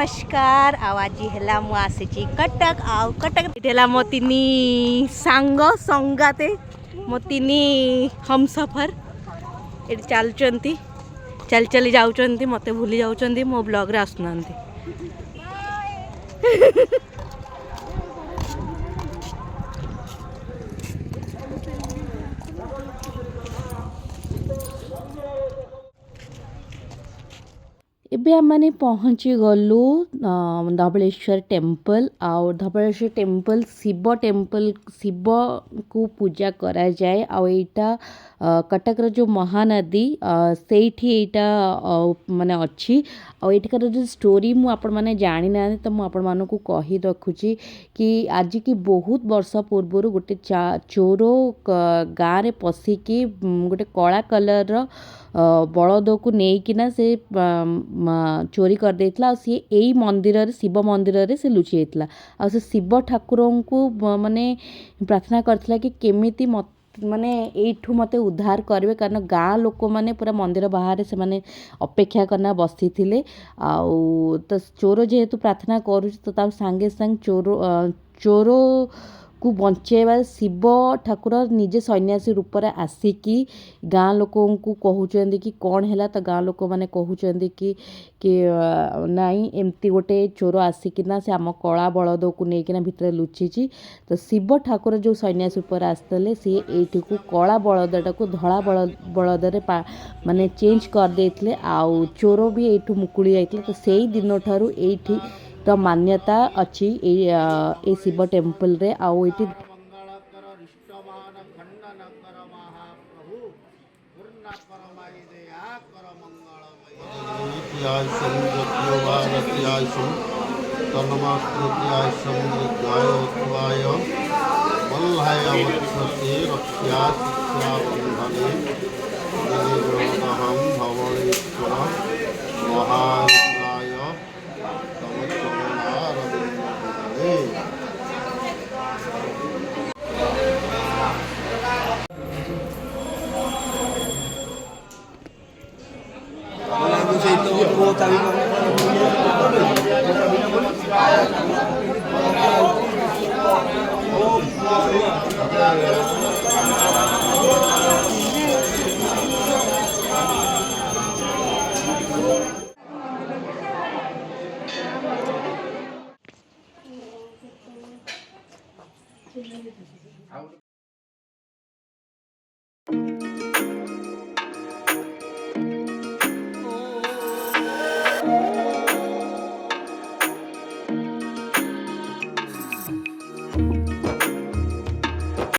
नमस्कार आज है मुझे कटक आउ कटक है मो तीन सांग संगाते मो तीन हम सफर ये चलुँच चल चली जाऊँच मत भूली जाऊँ मो ब्लॉग रे आसुना एबे आम मैंने पहुँची गलु धबलेश्वर टेम्पल आउ धबलेश्वर टेम्पल शिव को पूजा करा जाए आउ एटा कटकर जो महानदी सेठी एटा माने अच्छी आउ एठिकार जो स्टोरी मु आपण माने जानि ना तो मु आपण मानकु कहि रखुची कि आज की बहुत वर्ष पूर्व गोटे चोर गाँ रे पशिकी गोटे कला कलर रो बलद को लेकिना से चोरी कर देथिला सी एई मंदिर रे शिव मंदिर रे से लुचि जाइतिला आ से शिव ठाकुर को माने प्रार्थना करथिला कि केमिति माने एठू मते उद्धार करबे कारण गाँ लोक माने पूरा मंदिर बाहर से माने अपेक्षा करना बसी थिले आ तो चोर जेहेतु प्रार्थना करू तो ता संगे संग चोर को बंचेबा शिव ठाकुर निजे सन्यासी रूप में आसिकी गाँ लोक को कहते कि कौन है तो गाँ लोक मैंने कहते कि नाई एमती गोटे चोर आसिकिना से आम कला बलद को लेकिना भितर लुचिची तो शिव ठाकुर जो सन्यासी रूप आसते सी ये कला बलदटा को धला बलद माने चेंज कर देते आउ चोर भी ये मुकुड़ी जाते तो से दिन ठारू ये तो मान्यता अच्छी ए शिव टेम्पल रे आउ ये